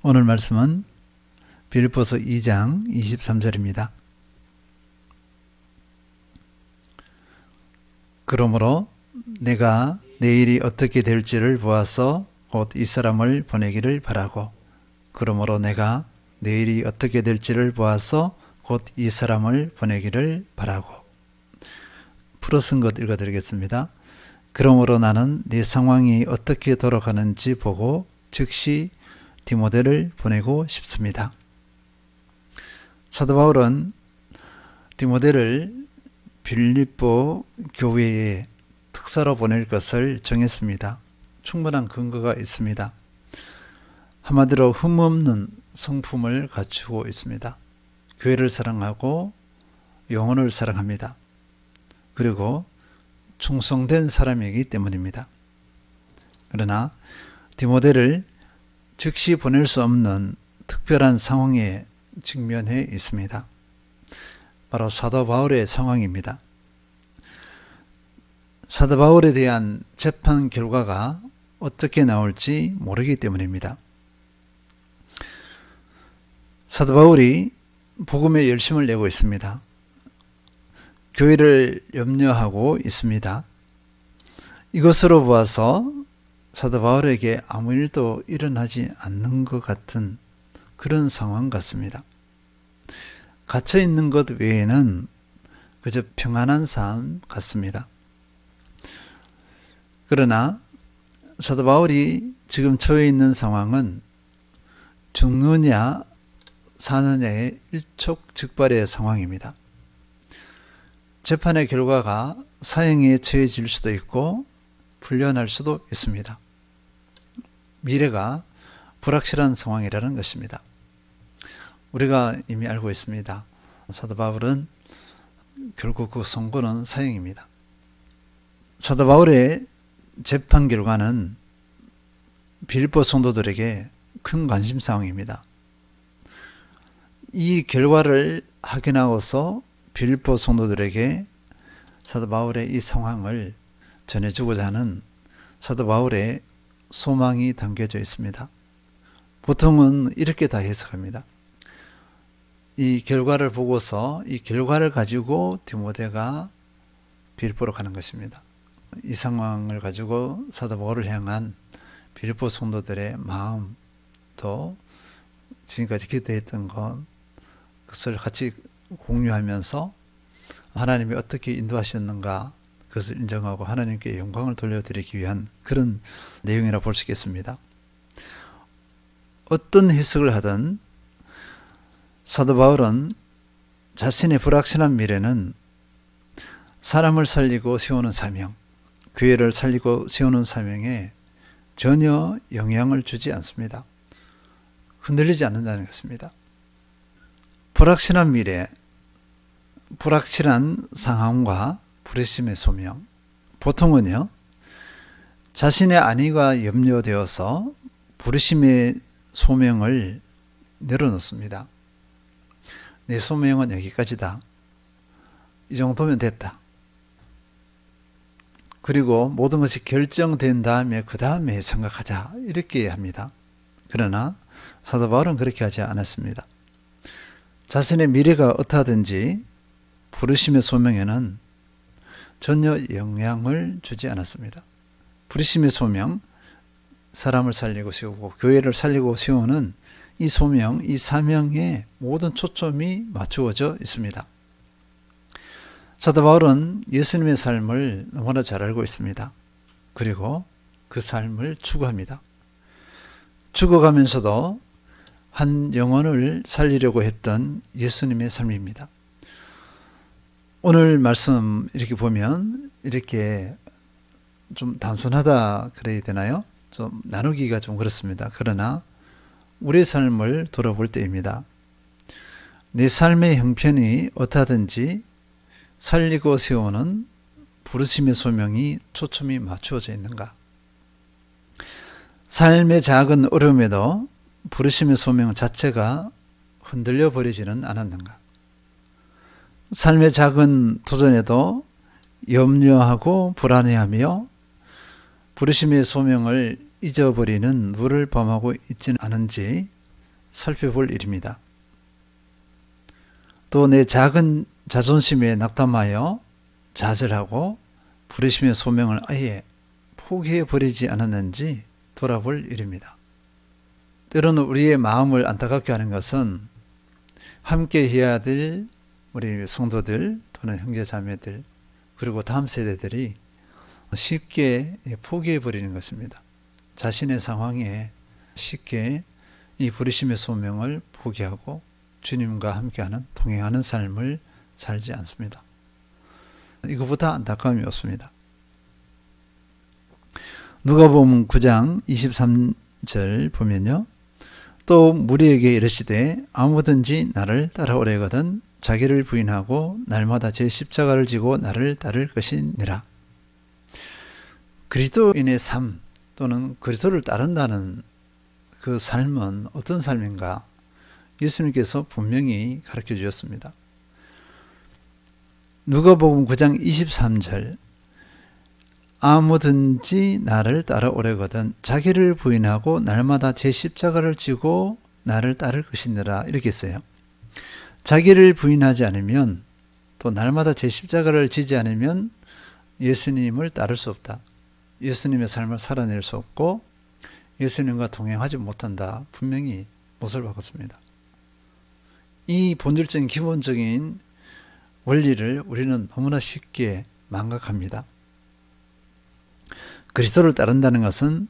오늘 말씀은 빌립보서 2장 23절입니다. 그러므로 내가 내일이 어떻게 될지를 보아서 곧 이 사람을 보내기를 바라고, 그러므로 내가 내일이 어떻게 될지를 보아서 곧 이 사람을 보내기를 바라고. 풀어 쓴 것 읽어드리겠습니다. 그러므로 나는 네 상황이 어떻게 돌아가는지 보고 즉시 디모데를 보내고 싶습니다. 사도 바울은 디모데를 빌립보 교회에 특사로 보낼 것을 정했습니다. 충분한 근거가 있습니다. 한마디로 흠없는 성품을 갖추고 있습니다. 교회를 사랑하고 영혼을 사랑합니다. 그리고 충성된 사람이기 때문입니다. 그러나 디모데를 즉시 보낼 수 없는 특별한 상황에 직면해 있습니다. 바로 사도 바울의 상황입니다. 사도 바울에 대한 재판 결과가 어떻게 나올지 모르기 때문입니다. 사도 바울이 복음에 열심을 내고 있습니다. 교회를 염려하고 있습니다. 이것으로 보아서 사도 바울에게 아무 일도 일어나지 않는 것 같은 그런 상황 같습니다. 갇혀 있는 것 외에는 그저 평안한 삶 같습니다. 그러나 사도 바울이 지금 처해 있는 상황은 죽느냐 사느냐의 일촉즉발의 상황입니다. 재판의 결과가 사형에 처해질 수도 있고 풀려날 수도 있습니다. 미래가 불확실한 상황이라는 것입니다. 우리가 이미 알고 있습니다. 사도 바울은 결국 그 선고는 사형입니다. 사도 바울의 재판 결과는 빌립보 성도들에게 큰 관심사항입니다. 이 결과를 확인하고서 빌립보 성도들에게 사도 바울의 이 상황을 전해주고자 하는 사도 바울의 소망이 담겨져 있습니다. 보통은 이렇게 다 해석합니다. 이 결과를 보고서 이 결과를 가지고 디모데가 빌립보로 가는 것입니다. 이 상황을 가지고 사도 바울을 향한 빌립보 성도들의 마음도 지금까지 기도했던 것을 같이 공유하면서 하나님이 어떻게 인도하셨는가 그것을 인정하고 하나님께 영광을 돌려드리기 위한 그런 내용이라 볼 수 있겠습니다. 어떤 해석을 하든 사도 바울은 자신의 불확실한 미래는 사람을 살리고 세우는 사명, 교회를 살리고 세우는 사명에 전혀 영향을 주지 않습니다. 흔들리지 않는다는 것입니다. 불확실한 미래, 불확실한 상황과 부르심의 소명, 보통은요 자신의 안위가 염려되어서 부르심의 소명을 내려놓습니다. 내 소명은 여기까지다. 이 정도면 됐다. 그리고 모든 것이 결정된 다음에 그 다음에 생각하자 이렇게 합니다. 그러나 사도 바울은 그렇게 하지 않았습니다. 자신의 미래가 어떠하든지 부르심의 소명에는 전혀 영향을 주지 않았습니다. 부르심의 소명, 사람을 살리고 세우고 교회를 살리고 세우는 이 소명, 이 사명에 모든 초점이 맞추어져 있습니다. 사도 바울은 예수님의 삶을 너무나 잘 알고 있습니다. 그리고 그 삶을 추구합니다. 죽어가면서도 한 영혼을 살리려고 했던 예수님의 삶입니다. 오늘 말씀 이렇게 보면 이렇게 좀 단순하다 그래야 되나요? 좀 나누기가 좀 그렇습니다. 그러나 우리의 삶을 돌아볼 때입니다. 내 삶의 형편이 어떠하든지 살리고 세우는 부르심의 소명이 초점이 맞추어져 있는가? 삶의 작은 어려움에도 부르심의 소명 자체가 흔들려 버리지는 않았는가? 삶의 작은 도전에도 염려하고 불안해하며 부르심의 소명을 잊어버리는 누를 범하고 있지는 않은지 살펴볼 일입니다. 또 내 작은 자존심에 낙담하여 좌절하고 부르심의 소명을 아예 포기해버리지 않았는지 돌아볼 일입니다. 때로는 우리의 마음을 안타깝게 하는 것은 함께 해야 될 우리 성도들 또는 형제자매들 그리고 다음 세대들이 쉽게 포기해버리는 것입니다. 자신의 상황에 쉽게 이 부르심의 소명을 포기하고 주님과 함께하는 동행하는 삶을 살지 않습니다. 이것보다 안타까움이 없습니다. 누가복음 9장 23절 보면요. 또 무리에게 이르시되 아무든지 나를 따라오려거든 자기를 부인하고 날마다 제 십자가를 지고 나를 따를 것이니라. 그리스도인의 삶 또는 그리스도를 따른다는 그 삶은 어떤 삶인가? 예수님께서 분명히 가르쳐 주셨습니다. 누가복음 9장 23절 아무든지 나를 따라오려거든 자기를 부인하고 날마다 제 십자가를 지고 나를 따를 것이니라 이렇게 했어요. 자기를 부인하지 않으면 또 날마다 제 십자가를 지지 않으면 예수님을 따를 수 없다. 예수님의 삶을 살아낼 수 없고 예수님과 동행하지 못한다. 분명히 못을 박았습니다. 이 본질적인 기본적인 원리를 우리는 너무나 쉽게 망각합니다. 그리스도를 따른다는 것은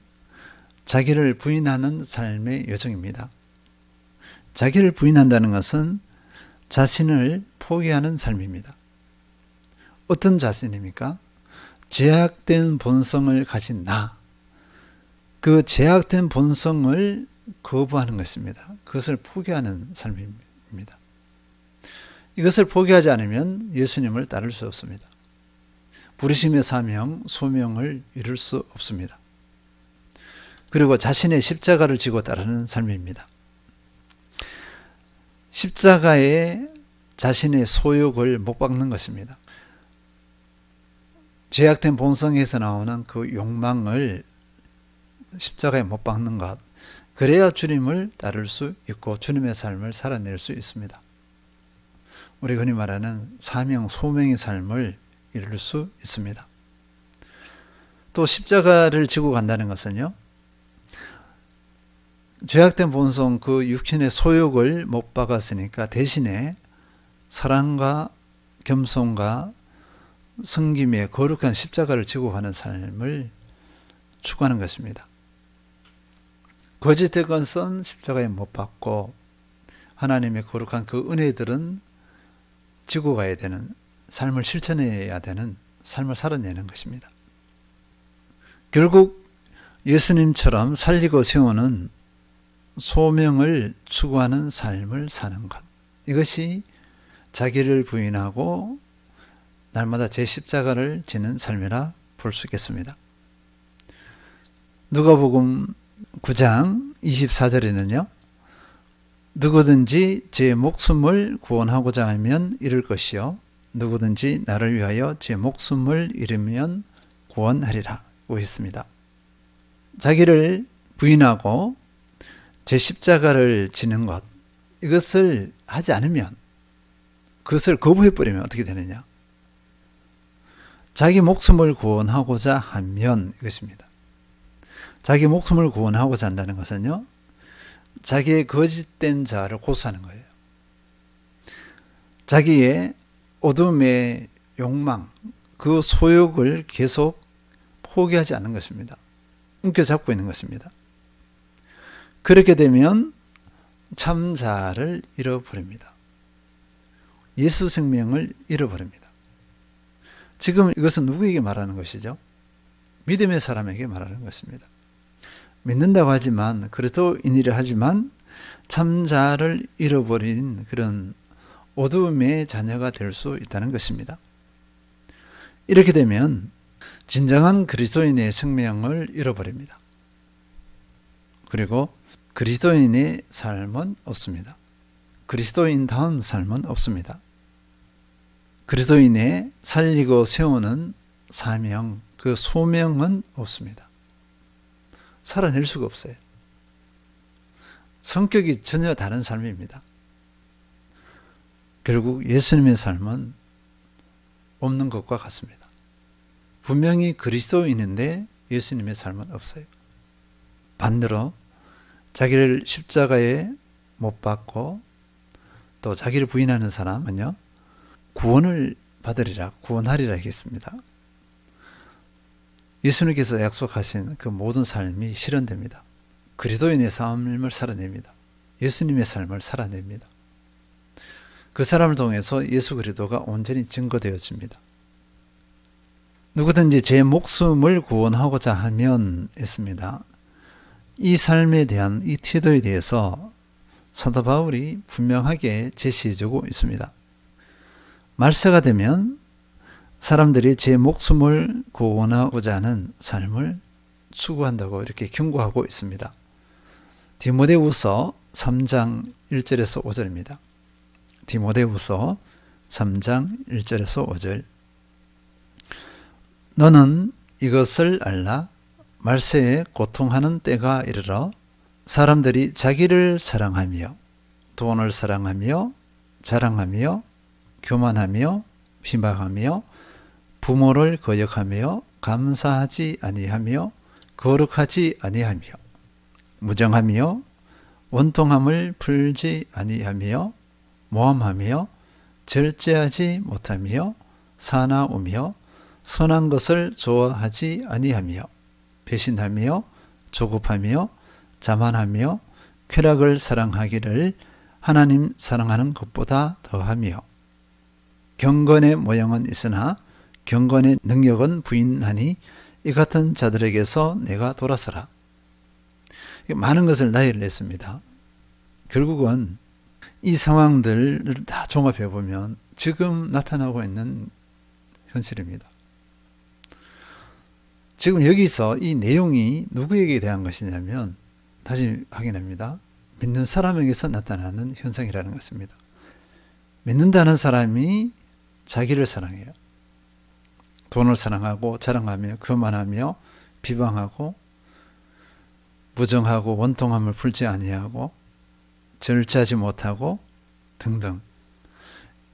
자기를 부인하는 삶의 여정입니다. 자기를 부인한다는 것은 자신을 포기하는 삶입니다. 어떤 자신입니까? 제약된 본성을 가진 나. 그 제약된 본성을 거부하는 것입니다. 그것을 포기하는 삶입니다. 이것을 포기하지 않으면 예수님을 따를 수 없습니다. 부르심의 사명, 소명을 이룰 수 없습니다. 그리고 자신의 십자가를 지고 따르는 삶입니다. 십자가에 자신의 소욕을 못 박는 것입니다. 제약된 본성에서 나오는 그 욕망을 십자가에 못 박는 것, 그래야 주님을 따를 수 있고 주님의 삶을 살아낼 수 있습니다. 우리 흔히 말하는 사명, 소명의 삶을 이룰 수 있습니다. 또 십자가를 지고 간다는 것은요, 죄악된 본성, 그 육신의 소욕을 못 박았으니까 대신에 사랑과 겸손과 섬김의 거룩한 십자가를 지고 가는 삶을 추구하는 것입니다. 거짓된 것은 십자가에 못 박고 하나님의 거룩한 그 은혜들은 지고 가야 되는, 삶을 실천해야 되는 삶을 살아내는 것입니다. 결국 예수님처럼 살리고 세우는 소명을 추구하는 삶을 사는 것, 이것이 자기를 부인하고 날마다 제 십자가를 지는 삶이라 볼 수 있겠습니다. 누가복음 9장 24절에는요. 누구든지 제 목숨을 구원하고자 하면 잃을 것이요 누구든지 나를 위하여 제 목숨을 잃으면 구원하리라 고 했습니다. 자기를 부인하고 제 십자가를 지는 것, 이것을 하지 않으면, 그것을 거부해버리면 어떻게 되느냐? 자기 목숨을 구원하고자 하면 이것입니다. 자기 목숨을 구원하고자 한다는 것은요, 자기의 거짓된 자를 고수하는 거예요. 자기의 어둠의 욕망, 그 소욕을 계속 포기하지 않는 것입니다. 움켜잡고 있는 것입니다. 그렇게 되면 참자를 잃어버립니다. 예수 생명을 잃어버립니다. 지금 이것은 누구에게 말하는 것이죠? 믿음의 사람에게 말하는 것입니다. 믿는다고 하지만, 그리스도인이라 하지만 참자를 잃어버린 그런 어두움의 자녀가 될 수 있다는 것입니다. 이렇게 되면 진정한 그리스도인의 생명을 잃어버립니다. 그리고 그리스도인의 삶은 없습니다. 그리스도인다운 삶은 없습니다. 그리스도인의 살리고 세우는 사명, 그 소명은 없습니다. 살아낼 수가 없어요. 성격이 전혀 다른 삶입니다. 결국 예수님의 삶은 없는 것과 같습니다. 분명히 그리스도인인데 예수님의 삶은 없어요. 반대로 자기를 십자가에 못 박고 또 자기를 부인하는 사람은요, 구원을 받으리라, 구원하리라 했습니다. 예수님께서 약속하신 그 모든 삶이 실현됩니다. 그리스도인의 삶을 살아냅니다. 예수님의 삶을 살아냅니다. 그 사람을 통해서 예수 그리스도가 온전히 증거되어집니다. 누구든지 제 목숨을 구원하고자 하면 했습니다. 이 삶에 대한 이 태도에 대해서 사도 바울이 분명하게 제시해주고 있습니다. 말세가 되면 사람들이 제 목숨을 구원하고자 하는 삶을 추구한다고 이렇게 경고하고 있습니다. 디모데후서 3장 1절에서 5절입니다. 디모데후서 3장 1절에서 5절. 너는 이것을 알라. 말세에 고통하는 때가 이르러 사람들이 자기를 사랑하며 돈을 사랑하며 자랑하며 교만하며 비방하며 부모를 거역하며 감사하지 아니하며 거룩하지 아니하며 무정하며 원통함을 풀지 아니하며 모함하며 절제하지 못하며 사나우며 선한 것을 좋아하지 아니하며 배신하며 조급하며 자만하며 쾌락을 사랑하기를 하나님 사랑하는 것보다 더하며 경건의 모양은 있으나 경건의 능력은 부인하니 이 같은 자들에게서 내가 돌아서라. 많은 것을 나열을 했습니다. 결국은 이 상황들을 다 종합해 보면 지금 나타나고 있는 현실입니다. 지금 여기서 이 내용이 누구에게 대한 것이냐면, 다시 확인합니다. 믿는 사람에게서 나타나는 현상이라는 것입니다. 믿는다는 사람이 자기를 사랑해요. 돈을 사랑하고 자랑하며 교만하며 비방하고 무정하고 원통함을 풀지 아니하고 절제하지 못하고 등등,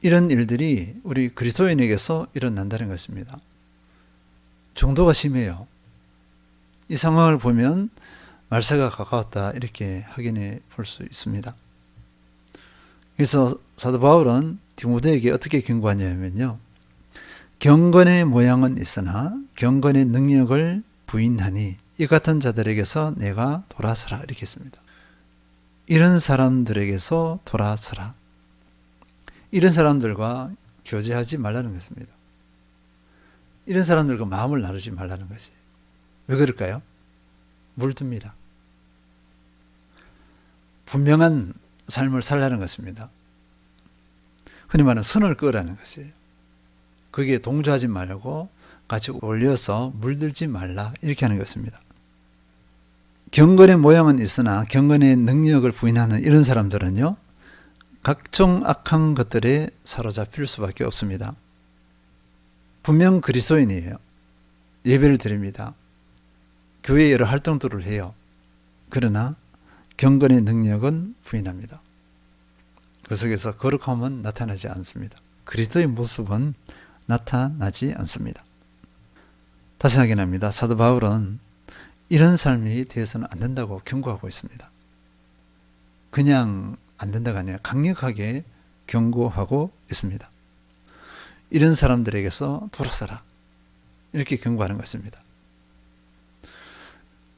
이런 일들이 우리 그리스도인에게서 일어난다는 것입니다. 정도가 심해요. 이 상황을 보면 말세가 가까웠다 이렇게 확인해 볼 수 있습니다. 그래서 사도 바울은 디모데에게 어떻게 경고하냐면요, 경건의 모양은 있으나 경건의 능력을 부인하니 이 같은 자들에게서 내가 돌아서라 이렇게 했습니다. 이런 사람들에게서 돌아서라. 이런 사람들과 교제하지 말라는 것입니다. 이런 사람들과 마음을 나누지 말라는 것이. 왜 그럴까요? 물듭니다. 분명한 삶을 살라는 것입니다. 흔히 말하는 선을 끄라는 것이에요. 거기에 동조하지 말고 같이 올려서 물들지 말라 이렇게 하는 것입니다. 경건의 모양은 있으나 경건의 능력을 부인하는 이런 사람들은요, 각종 악한 것들에 사로잡힐 수밖에 없습니다. 분명 그리스도인이에요. 예배를 드립니다. 교회 여러 활동들을 해요. 그러나 경건의 능력은 부인합니다. 그 속에서 거룩함은 나타나지 않습니다. 그리스도의 모습은 나타나지 않습니다. 다시 확인합니다. 사도 바울은 이런 삶이 되어서는 안 된다고 경고하고 있습니다. 그냥 안 된다가 아니라 강력하게 경고하고 있습니다. 이런 사람들에게서 돌아서라 이렇게 경고하는 것입니다.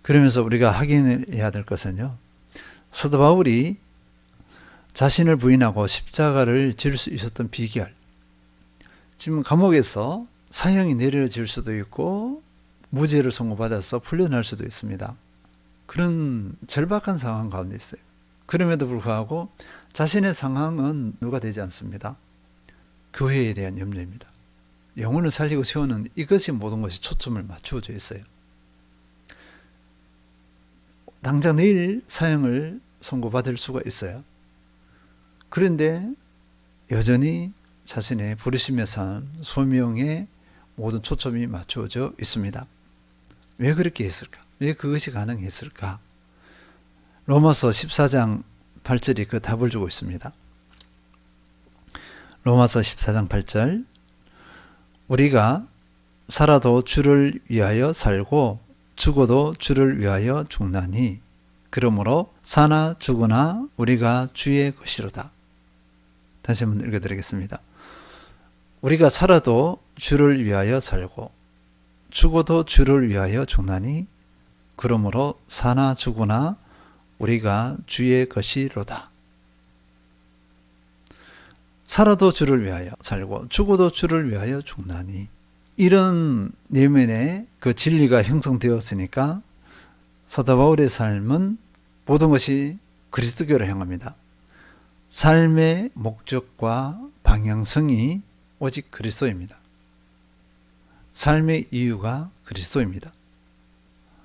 그러면서 우리가 확인해야 될 것은요, 사도 바울이 자신을 부인하고 십자가를 질 수 있었던 비결, 지금 감옥에서 사형이 내려질 수도 있고 무죄를 선고받아서 풀려날 수도 있습니다. 그런 절박한 상황 가운데 있어요. 그럼에도 불구하고 자신의 상황은 누가 되지 않습니다. 교회에 대한 염려입니다. 영혼을 살리고 세우는 이것이 모든 것이 초점을 맞추어져 있어요. 당장 내일 사형을 선고받을 수가 있어요. 그런데 여전히 자신의 부르심의 삶, 소명에 모든 초점이 맞추어져 있습니다. 왜 그렇게 했을까? 왜 그것이 가능했을까? 로마서 14장 8절이 그 답을 주고 있습니다. 로마서 14장 8절 우리가 살아도 주를 위하여 살고 죽어도 주를 위하여 죽나니 그러므로 사나 죽으나 우리가 주의 것이로다. 다시 한번 읽어드리겠습니다. 우리가 살아도 주를 위하여 살고 죽어도 주를 위하여 죽나니 그러므로 사나 죽으나 우리가 주의 것이로다. 살아도 주를 위하여 살고 죽어도 주를 위하여 죽나니 이런 내면의 그 진리가 형성되었으니까 사도 바울의 삶은 모든 것이 그리스도교로 향합니다. 삶의 목적과 방향성이 오직 그리스도입니다. 삶의 이유가 그리스도입니다.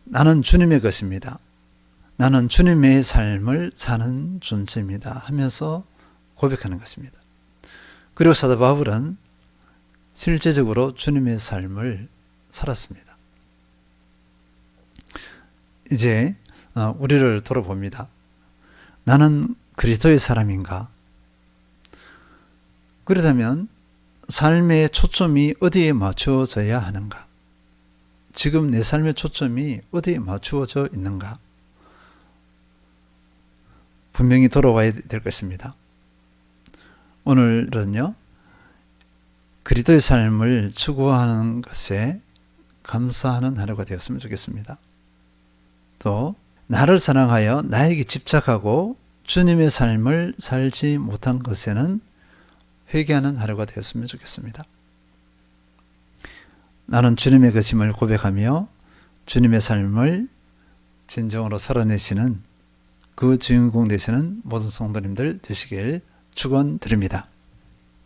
나는 주님의 것입니다. 나는 주님의 삶을 사는 존재입니다 하면서 고백하는 것입니다. 그리고 사도 바울은 실제적으로 주님의 삶을 살았습니다. 이제 우리를 돌아봅니다. 나는 그리스도의 사람인가? 그렇다면 삶의 초점이 어디에 맞추어져야 하는가? 지금 내 삶의 초점이 어디에 맞추어져 있는가? 분명히 돌아와야 될 것입니다. 오늘은요, 그리스도의 삶을 추구하는 것에 감사하는 하루가 되었으면 좋겠습니다. 또 나를 사랑하여 나에게 집착하고 주님의 삶을 살지 못한 것에는 회개하는 하루가 되었으면 좋겠습니다. 나는 주님의 것임을 고백하며 주님의 삶을 진정으로 살아내시는 그 주인공 되시는 모든 성도님들 되시길 축원드립니다.